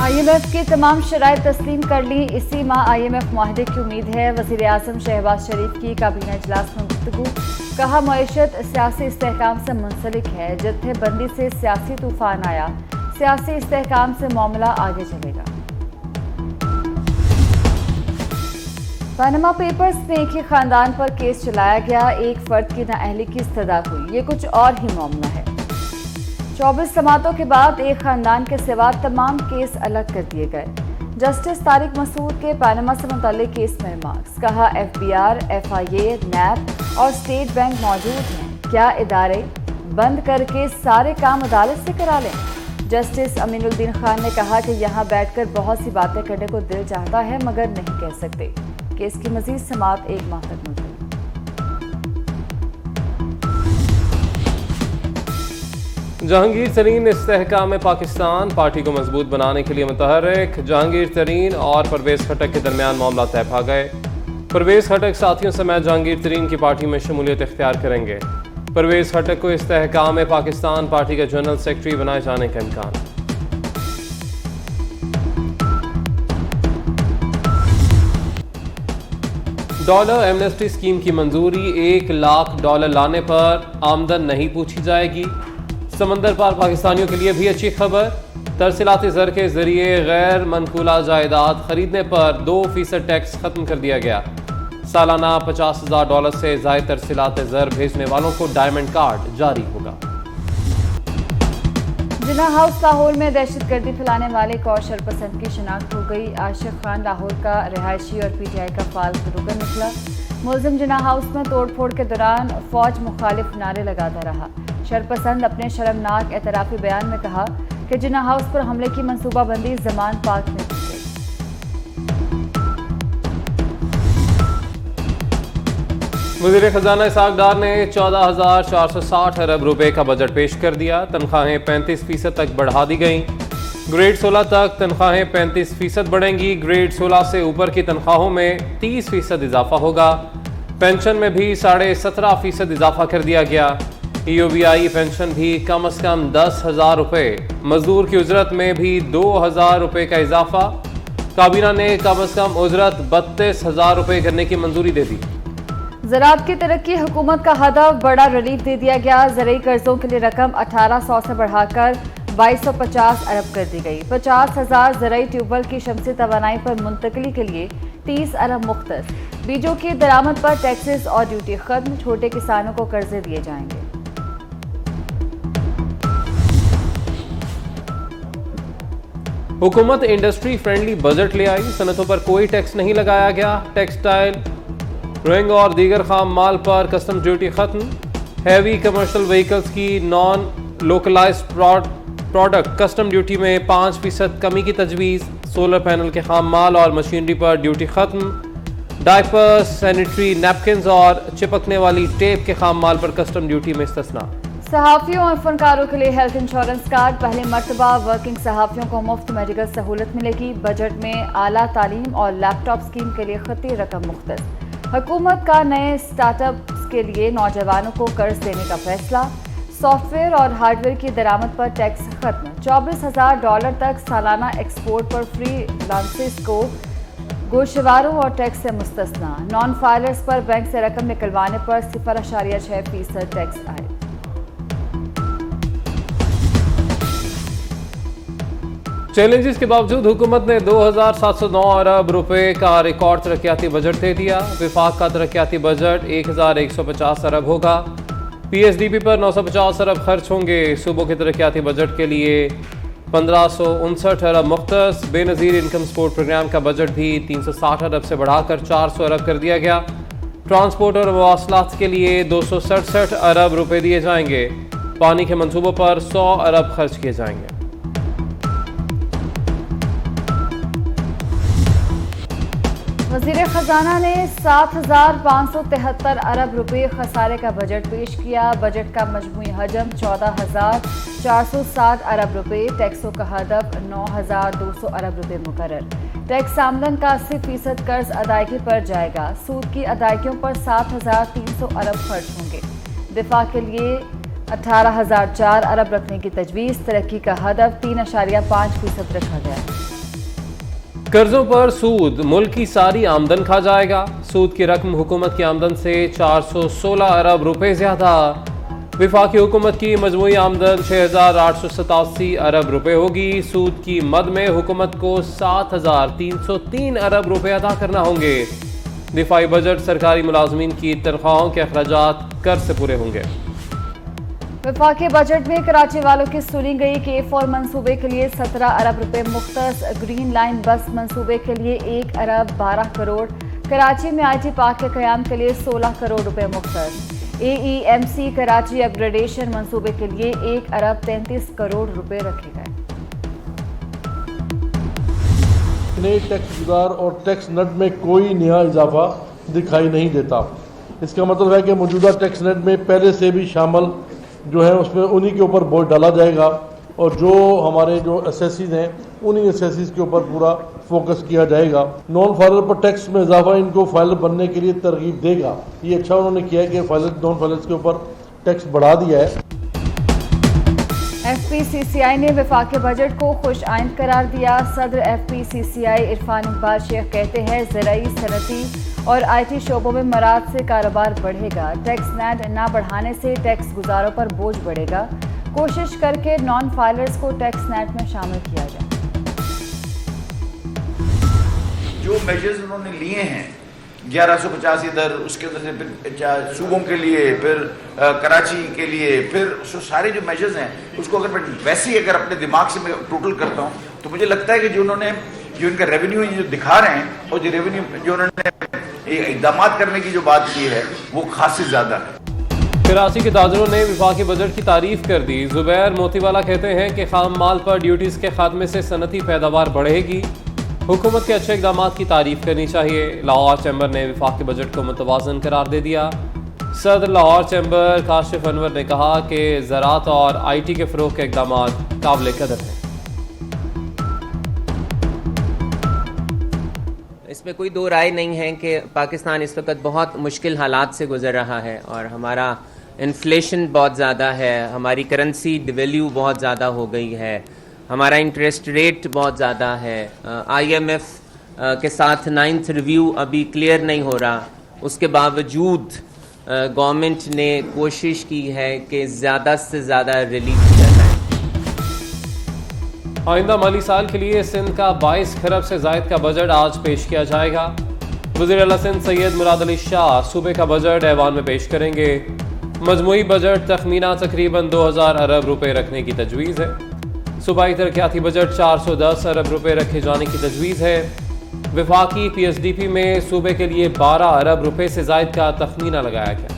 IMF की तमाम शराइत तस्लीम कर ली। इसी माह IMF मुआहदे की उम्मीद है। वज़ीर-ए-आज़म शहबाज शरीफ की काबीना इजलास में गुफ्तगू। कहा मईशत सियासी इस्तेहकाम से मुंसलिक है। जत्थेबंदी से सियासी तूफान आया, सियासी इस्तेहकाम से मामला आगे चलेगा। पनामा पेपर्स में एक ही खानदान पर केस चलाया गया। एक फर्द की नाअहली की इस्तदा हुई। ये कुछ और ही मामला है। 24 समातों के बाद एक खानदान के सिवा तमाम केस अलग कर दिए गए। जस्टिस तारिक मसूद के पनामा से मुतल्लिक केस में रिमार्क्स। कहा FBR, FIA, NAB और स्टेट बैंक मौजूद हैं। क्या इदारे बंद करके सारे काम अदालत से करा लें? जस्टिस अमीनुद्दीन खान ने कहा कि यहाँ बैठकर बहुत सी बातें करने को दिल चाहता है मगर नहीं कह सकते। केस की मजीद समाअत 1 माह तक मुलतवी। जहांगीर तरीन इस्तेहकाम पाकिस्तान पार्टी को मजबूत बनाने के लिए मुतहर्रिक। जहांगीर तरीन और परवेज खटक के दरमियान मामला तय पा गए। परवेज खटक साथियों समेत जहांगीर तरीन की पार्टी में शमूलियत इख्तियार करेंगे। परवेज खटक को इस्तेहकाम पाकिस्तान पार्टी का जनरल सेक्रेटरी बनाए जाने का इम्कान। डॉलर एमनेस्टी स्कीम की मंजूरी। $1 लाख लाने पर आमदन नहीं पूछी जाएगी। समंदर पार पाकिस्तानियों के लिए भी अच्छी खबर। तरसीलाती ज़र के जरिए गैर मनकूला जायदाद खरीदने पर 2% टैक्स खत्म कर दिया गया। सालाना $50,000 से ज़ायद तरसीलाती ज़र भेजने वालों को डायमंड कार्ड जारी होगा। जिन्ना हाउस लाहौर में दहशतगर्दी फैलाने वाले एक और शरपसंद की शिनाख्त हो गई। आशिक खान लाहौर का रिहायशी और PTI का फाल रुकन निकला। मुलजिम जिन्ना हाउस में तोड़फोड़ के दौरान फौज मुखालिफ नारे लगाता रहा। शरपसंद अपने शर्मनाक एतराफ़ी बयान में कहा कि जिन्ना हाउस पर हमले की मनसूबाबंदी ज़मान पाक में की गई। वज़ीर ख़ज़ाना इसहाक़ डार ने 14,460 अरब रुपए का बजट पेश कर दिया। तनख्वाहें 35% तक बढ़ा दी गईं। ग्रेड 16 तक तनख्वाहें 35% बढ़ेंगी। ग्रेड 16 से ऊपर की तनख्वाहों में 30% इजाफा होगा। पेंशन में भी 17.5% इजाफा कर दिया गया। EOBI पेंशन भी कम से कम 10,000 रुपए। मजदूर की उजरत में भी 2,000 रुपए का इजाफा। काबीना ने कम से कम उजरत 32,000 रुपए करने की मंजूरी दे दी। ज़राअत की तरक्की हुकूमत का हदफ। बड़ा रिलीफ दे दिया गया। ज़रूरी कर्जों के लिए रकम 1,800 से बढ़ाकर 2,250 अरब कर दी गई। 50,000 ज़रूरी ट्यूबवेल की शमसी तवानाई पर मुंतकली के लिए 30 अरब मुख्तस। बीजों की दरामद पर टैक्सेस और ड्यूटी खत्म। छोटे किसानों को कर्जे दिए जाएंगे। हुकूमत इंडस्ट्री फ्रेंडली बजट ले आई। सनतों पर कोई टैक्स नहीं लगाया गया। टेक्सटाइल, रंग और दीगर खाम माल पर कस्टम ड्यूटी खत्म। हैवी कमर्शियल व्हीकल्स की non localized product custom duty में 5% कमी की तजवीज़। सोलर पैनल के खाम माल और मशीनरी पर ड्यूटी खत्म। डायपर्स, सैनिटरी नैपकिन्स और चिपकने वाली टेप के खाम माल पर कस्टम ड्यूटी में इस्तिस्ना। सहाफ़ियों और फनकारों के लिए हेल्थ इंश्योरेंस कार्ड। पहले मरतबा वर्किंग सहाफ़ियों को मुफ्त मेडिकल सहूलत मिलेगी। बजट में आला तालीम और लैपटॉप स्कीम के लिए खती रकम मुख्तस। हुकूमत का नए स्टार्टअप्स के लिए नौजवानों को कर्ज देने का फैसला। सॉफ्टवेयर और हार्डवेयर की दरामद पर टैक्स खत्म। $24,000 तक सालाना एक्सपोर्ट पर फ्री लांसेस को गोशवारों और टैक्स से मुस्तस्ना। नॉन फाइलर्स पर बैंक से रकम निकलवाने पर 0.6% टैक्स आए। चैलेंजेस के बावजूद हुकूमत ने 2,709 अरब रुपए का रिकॉर्ड तरक्याती बजट दे दिया। विफाक का तरक्याती बजट 1,150 अरब होगा। PSDP पर 950 अरब खर्च होंगे। सूबों के तरक्याती बजट के लिए 1,559 अरब मुख्तस। बेनज़ीर इनकम सपोर्ट प्रोग्राम का बजट भी 360 अरब से बढ़ाकर 400 अरब कर दिया गया। ट्रांसपोर्ट और मवासलात के लिए 267 अरब रुपए दिए जाएंगे। पानी के मंसूबों पर 100 अरब खर्च किए जाएंगे। वज़ीर ख़ज़ाना ने 7,573 अरब रुपए खसारे का बजट पेश किया। बजट का मजमूई हजम 14,460 अरब रुपए। टैक्सों का हदफ 9,200 अरब रुपए मुकर्रर। टैक्स आमदन का 80% कर्ज अदायगी पर जाएगा। सूद की अदायगियों पर 7,300 अरब खर्च होंगे। दिफा के लिए 18,004 अरब रखने की तजवीज़। तरक्की का हदफ 3.5% रखा गया है। कर्जों पर सूद मुल्क की सारी आमदन खा जाएगा। सूद की रकम हुकूमत की आमदन से 416 अरब रुपए ज्यादा। विफाकी हुकूमत की मजमूई आमदन 6,887 अरब रुपए होगी। सूद की मद में हुकूमत को 7,303 अरब रुपए अदा करना होंगे। दिफाई बजट सरकारी मुलाजमीन की तनख्वाहों के अखराजात कर से पूरे होंगे। वफाकी बजट में कराची वालों की सुनी गई K4 मंसूबे के लिए 17 अरब रुपए मुख्तस। ग्रीन लाइन बस मंसूबे के लिए 1 अरब 12 करोड़। कराची में IT पार्क के क़याम के लिए 16 करोड़ रुपए मुख्तस। AEMC कराची अपग्रेडेशन मंसूबे के लिए 1 अरब 33 करोड़ रुपए रखे गए। नए टैक्स गुजार और टैक्स नेट में कोई नया इजाफा दिखाई नहीं देता। इसका मतलब है कि मौजूदा टैक्स नेट में पहले से भी शामिल जो है उसमें उन्हीं के ऊपर बोझ डाला जाएगा और जो हमारे जो एसेसीज हैं उन्हीं एसेसीज के ऊपर पूरा फोकस किया जाएगा। नॉन फाइलर पर टैक्स में इजाफा इनको फाइलर बनने के लिए तरगीब देगा। ये अच्छा उन्होंने किया है कि फाइलर नॉन फाइलर्स के ऊपर टैक्स बढ़ा दिया है। FPCCI ने वफाकी बजट को खुश आइंद करार दिया। सदर FPCCI इरफान इकबाल शेख कहते हैं ज़राई, सनती और IT शोबों में मराद से कारोबार बढ़ेगा। टैक्स नेट न बढ़ाने से टैक्स गुजारों पर बोझ बढ़ेगा। कोशिश करके नॉन फाइलर्स को टैक्स नेट में शामिल किया जाए। जो मेजर्स उन्होंने लिए हैं 1150 इधर, उसके अंदर से फिर सूबों के लिए, फिर कराची के लिए, फिर सारे जो मेजर्स हैं उसको अगर मैं वैसे ही अगर अपने दिमाग से मैं टोटल करता हूँ तो मुझे लगता है कि जो इनका रेवेन्यू जो दिखा रहे हैं और जो रेवेन्यू जो उन्होंने इक़दाम करने की जो बात की है वो खासी ज़्यादा है। कराची के ताजरों ने विफाकी बजट की तारीफ कर दी। जुबैर मोतीवाला कहते हैं कि खाम माल पर ड्यूटीज़ के खात्मे से सनती पैदावार बढ़ेगी। हुकूमत के अच्छे इक़दाम की तारीफ करनी चाहिए। लाहौर चैम्बर ने विफाकी बजट को मुतवाज़न करार दे दिया। सदर लाहौर चैम्बर काशिफ अनवर ने कहा कि ज़राअत और IT के फ़रोग़ के इक़दाम काबिल कदर हैं। इसमें कोई दो राय नहीं है कि पाकिस्तान इस वक्त बहुत मुश्किल हालात से गुजर रहा है और हमारा इन्फ्लेशन बहुत ज़्यादा है, हमारी करेंसी डिवेल्यू बहुत ज़्यादा हो गई है, हमारा इंटरेस्ट रेट बहुत ज़्यादा है। IMF के साथ 9th रिव्यू अभी क्लियर नहीं हो रहा। उसके बावजूद गवर्नमेंट ने कोशिश की है कि ज़्यादा से ज़्यादा रिलीफ किया जाए। आइंदा माली साल के लिए सिंध का 22 खरब से ज़ायद का बजट आज पेश किया जाएगा। वज़ीर आला सिंध सैयद मुराद अली शाह सूबे का बजट ऐवान में पेश करेंगे। मजमूई बजट तखमीना तकरीबन 2000 अरब रुपए रखने की तजवीज़ है। सूबाई तरक्याती बजट 410 अरब रुपए रखे जाने की तजवीज़ है। विफाकी PSDP में सूबे के लिए 12 अरब रुपए से ज़ायद का तखमीना लगाया गया।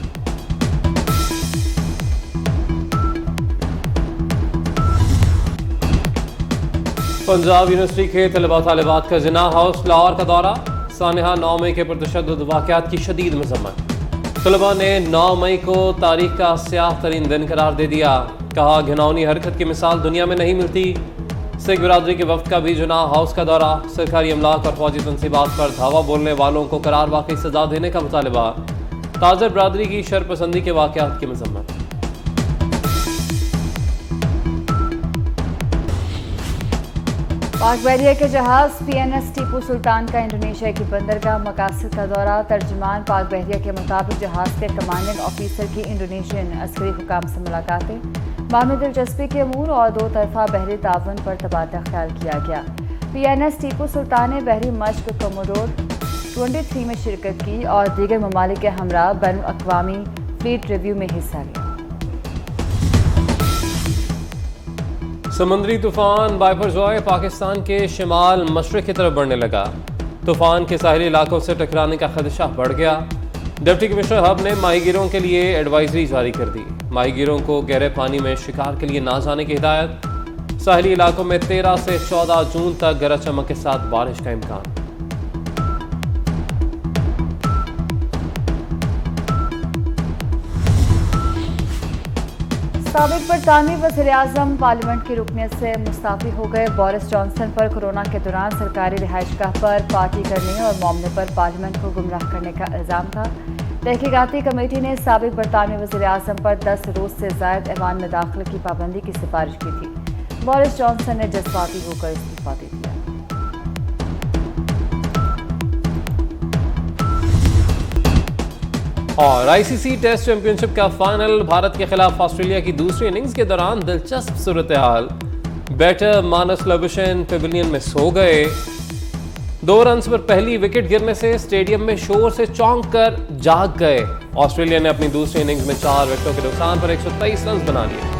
पंजाब यूनिवर्सिटी के तलबा तालिबात का जिना हाउस लाहौर का दौरा। सानहा 9 मई के पुरतशद्दुद वाक़यात की शदीद मज़म्मत। तलबा ने 9 मई को तारीख का स्याह तरीन दिन करार दे दिया। कहा घिनौनी हरकत की मिसाल दुनिया में नहीं मिलती। सिख बिरादरी के वफ्द का भी जिना हाउस का दौरा। सरकारी अमलाक और फौजी तनसीबात पर धावा बोलने वालों को करार वाकई सजा देने का मुतालबा। ताजर बिरादरी की शरपसंदी के वाक़यात की मज़म्मत। पाक बहरिया के जहाज PNS टीपू सुल्तान का इंडोनेशिया की बंदरगाह मकासद का दौरा। तर्जुमान पाक बहरिया के मुताबिक जहाज के कमांडिंग ऑफिसर की इंडोनेशियन अस्करी हुकाम से मुलाकातें, बाहमी दिलचस्पी के अमूर और दो तरफा बहरी ताउन पर तबादला ख्याल किया गया। PNS टीपू सुल्तान ने बहरी मश्क कोमोडोर 23 में शिरकत की और दीगर ममालिक के हमरा बैनुल अक़वामी फ्लीट रिव्यू में हिस्सा लिया। समुद्री तूफान बाइफरजॉय पाकिस्तान के शिमाल मशरक़ की तरफ बढ़ने लगा। तूफान के साहिली इलाकों से टकराने का खदशा बढ़ गया। डिप्टी कमिश्नर हब ने माहीगीरों के लिए एडवाइजरी जारी कर दी। माहीगीरों को गहरे पानी में शिकार के लिए ना जाने की हिदायत। साहिली इलाकों में 13 से 14 जून तक गरज चमक के साथ बारिश का इम्कान। साबिक बरतानवी वज़ीर-ए-आज़म पार्लियामेंट की रुकनियत से मुस्ताफ़ी हो गए। बोरिस जॉनसन पर कोरोना के दौरान सरकारी रिहाइशगाह पर पार्टी करने और मामले पर पार्लियामेंट को गुमराह करने का इल्ज़ाम था। तहकीकाती कमेटी ने साबिक बरतानवी वज़ीर-ए-आज़म पर 10 रोज़ से ज़ायद ऐवान में दाखिले की पाबंदी की सिफारिश की थी। बोरिस जॉनसन ने जज्बाती होकर इस्तीफ़ा दे दिया। और आईसीसी टेस्ट चैंपियनशिप का फाइनल, भारत के खिलाफ ऑस्ट्रेलिया की दूसरी इनिंग्स के दौरान दिलचस्प सूरत-ए-हाल। बैटर मानस लबुशेन पेविलियन में सो गए। 2 रन्स पर पहली विकेट गिरने से स्टेडियम में शोर से चौंक कर जाग गए। ऑस्ट्रेलिया ने अपनी दूसरी इनिंग्स में 4 विकेटों के नुकसान पर 123 रन बना लिए।